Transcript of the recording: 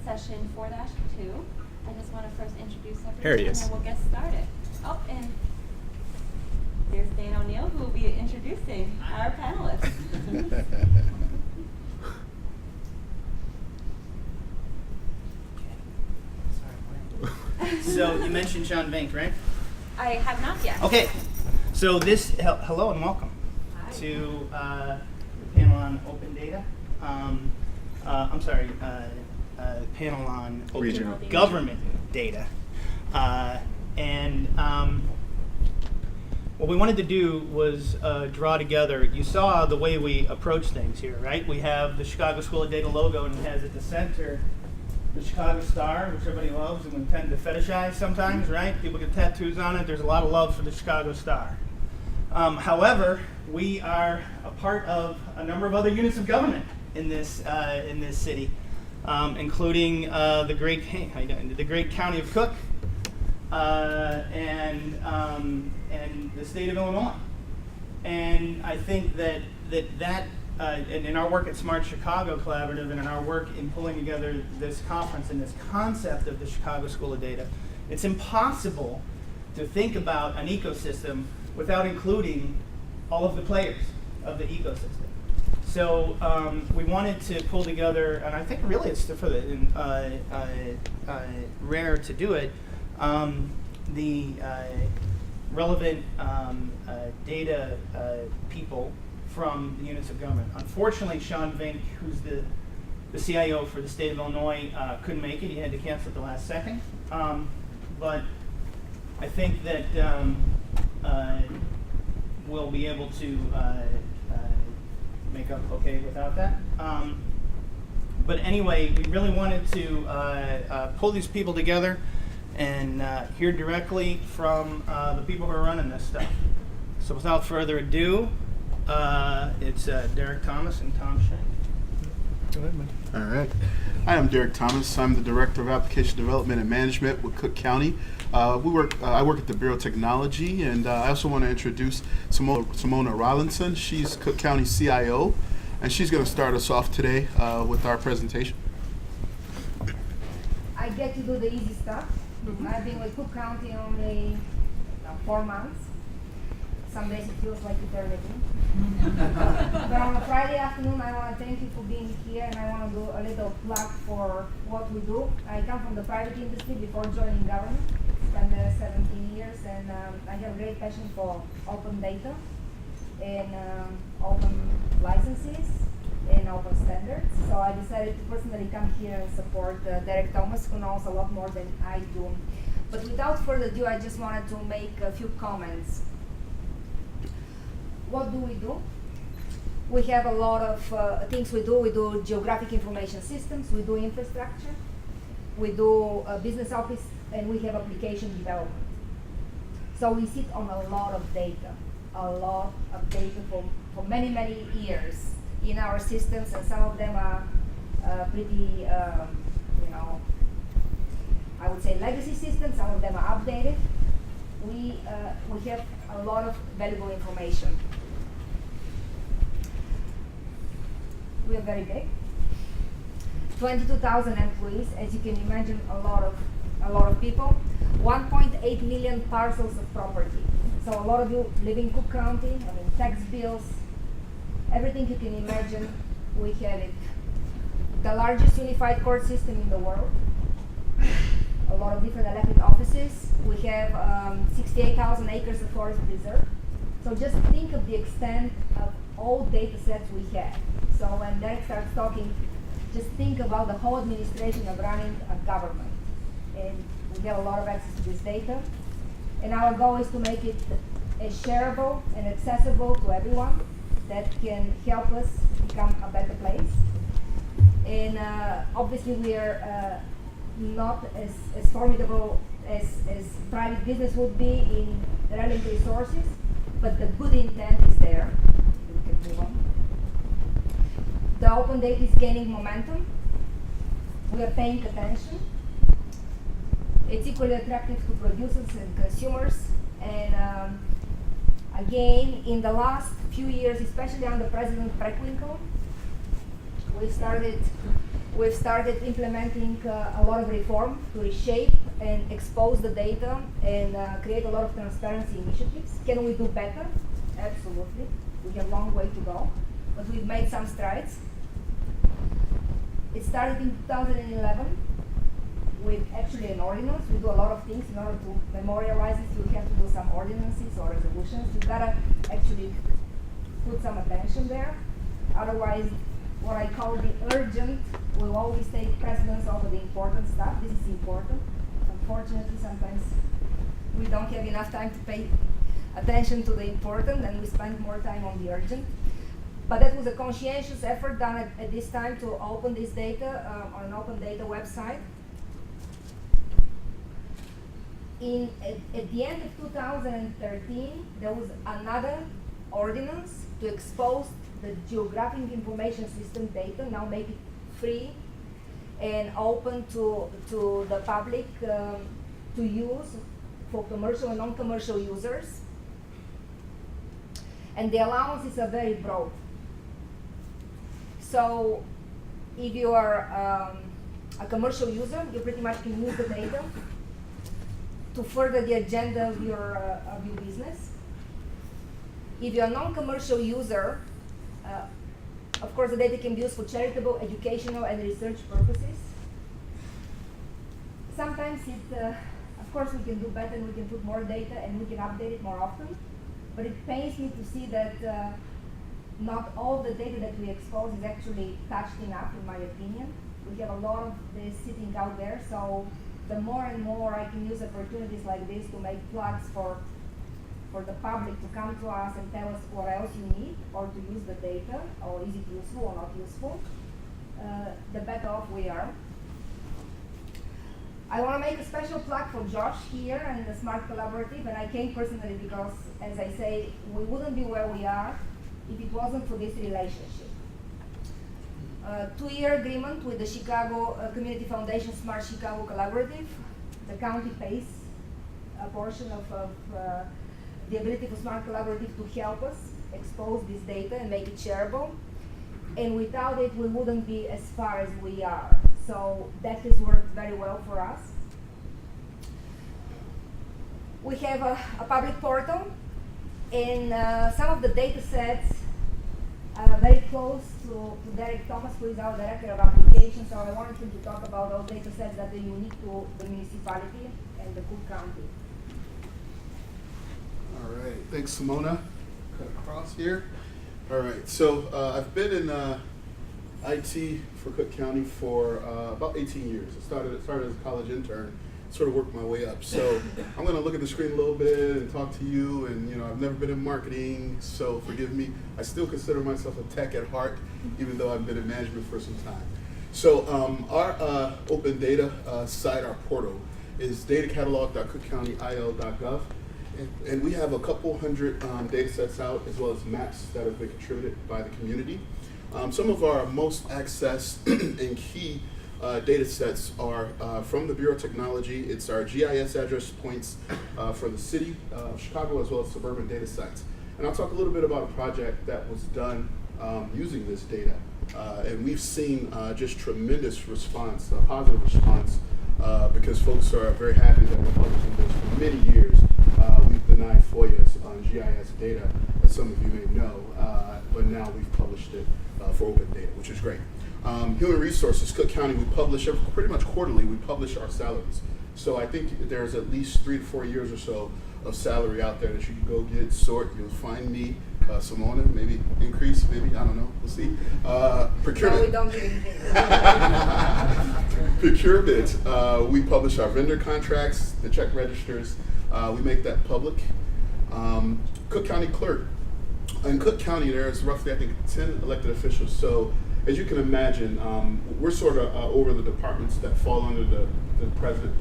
session 4-2. I just want to first introduce everyone, There he is. and then we'll get started. Oh, and there's Dan O'Neill, who will be introducing our panelists. So you mentioned Sean VINCK, right? I have not yet. Okay. So this, hello and welcome to the panel on open data. Panel on open Regional government data. What we wanted to do was draw together, you saw the way we approach things here, right? We have the Chicago School of Data logo, and it has at the center the Chicago Star, which everybody loves and we tend to fetishize sometimes, right? People get tattoos on it. There's a lot of love for the Chicago Star. However, we are a part of a number of other units of government in this city, including the great county of Cook and the state of Illinois. And I think that in our work at Smart Chicago Collaborative and in our work in pulling together this conference and this concept of the Chicago School of Data, it's impossible to think about an ecosystem without including all of the players of the ecosystem. So we wanted to pull together, and I think really it's rare to do it, the relevant data people from the units of government. Unfortunately, Sean VINCK, who's the CIO for the state of Illinois, couldn't make it. He had to cancel at the last second. But I think that we'll be able to make up okay without that. But anyway, we really wanted to pull these people together and hear directly from the people who are running this stuff. So without further ado, it's Derek Thomas and Tom Schenk. Go ahead, Mike. All right. Hi, I'm Derek Thomas. I'm the Director of Application Development and Management with Cook County. I work at the Bureau of Technology, and I also want to introduce SIMONA Rollinson. She's Cook County CIO, and she's going to start us off today with our presentation. I get to do the easy stuff. I've been with Cook County only 4 months. Some days it feels like eternity. But on a Friday afternoon, I want to thank you for being here, and I want to do a little plug for what we do. I come from the private industry before joining government. Spent there 17 years, and I have a great passion for open data and open licenses and open standards. So I decided to personally come here and support Derek Thomas, who knows a lot more than I do. But without further ado, I just wanted to make a few comments. What do? We have a lot of things we do. We do geographic information systems, we do infrastructure, we do business office, and we have application development. So we sit on a lot of data for many, many years in our systems, and some of them are pretty, I would say legacy systems, some of them are updated. We have a lot of valuable information. We are very big. 22,000 employees, as you can imagine, a lot of people. 1.8 million parcels of property. So a lot of you live in Cook County. I mean, tax bills, everything you can imagine, we have it. The largest unified court system in the world. A lot of different elected offices. We have 68,000 acres of forest reserve. So just think of the extent of all data sets we have. So when Derek starts talking, just think about the whole administration of running a government. And we have a lot of access to this data. And our goal is to make it as shareable and accessible to everyone that can help us become a better place. And obviously we are not as formidable as private business would be in relative resources, but the good intent is there. We can move on. The open data is gaining momentum. We are paying attention. It's equally attractive to producers and consumers. And again, in the last few years, especially under President Preckwinkle, we started we've started implementing a lot of reform to reshape and expose the data and create a lot of transparency initiatives. Can we do better? Absolutely. We have a long way to go, but we've made some strides. It started in 2011 with actually an ordinance. We do a lot of things in order to memorialize it. You have to do some ordinances or resolutions. You gotta actually put some attention there. Otherwise, what I call the urgent will always take precedence over the important stuff. This is important. Unfortunately, sometimes we don't have enough time to pay attention to the important, and we spend more time on the urgent. But that was a conscientious effort done at this time to open this data on an open data website. At the end of 2013, there was another ordinance to expose the geographic information system data, now make it free and open to the public to use for commercial and non-commercial users. And the allowances are very broad. So if you are a commercial user, you pretty much can use the data to further the agenda of your business. If you're a non-commercial user, of course the data can be used for charitable, educational, and research purposes. Sometimes of course we can do better and we can put more data and we can update it more often, but it pains me to see that not all the data that we expose is actually touched enough, in my opinion. We have a lot of this sitting out there, so the more and more I can use opportunities like this to make plugs for the public to come to us and tell us what else you need, or to use the data, or is it useful or not useful, the better off we are. I want to make a special plug for Josh here and the Smart Collaborative, and I came personally because, as I say, we wouldn't be where we are if it wasn't for this relationship. 2-year agreement with the Chicago Community Foundation Smart Chicago Collaborative. The county pays a portion of the ability for Smart Collaborative to help us expose this data and make it shareable. And without it, we wouldn't be as far as we are. So that has worked very well for us. We have a public portal, and some of the data sets are very close to Derek Thomas, who is our Director of Applications. So I wanted him to talk about those data sets that are unique to the municipality and the Cook County. All right, thanks, Simona. Cut across here. All right, so I've been in IT for Cook County for about 18 years. I started as a college intern, sort of worked my way up. So I'm going to look at the screen a little bit and talk to you. And I've never been in marketing, so forgive me. I still consider myself a tech at heart, even though I've been in management for some time. So our open data site, our portal, is datacatalog.cookcountyil.gov. And we have a couple hundred data sets out, as well as maps that have been contributed by the community. Some of our most accessed and key data sets are from the Bureau of Technology. It's our GIS address points for the city of Chicago, as well as suburban data sites. And I'll talk a little bit about a project that was done using this data. And we've seen just tremendous response, a positive response, because folks are very happy that we're publishing this. For many years, we've denied FOIAs on GIS data, as some of you may know, but now we've published it for open data, which is great. Human Resources, Cook County, we publish pretty much quarterly, we publish our salaries. So I think there's at least 3 to 4 years or so of salary out there that you can go get, sort. You'll find me, Simona, maybe increase, maybe, I don't know, we'll see. Procurement. No, we don't give anything. Procurement, we publish our vendor contracts, the check registers, we make that public. Cook County Clerk. In Cook County, there's roughly, I think, 10 elected officials. So as you can imagine, we're sort of over the departments that fall under the president.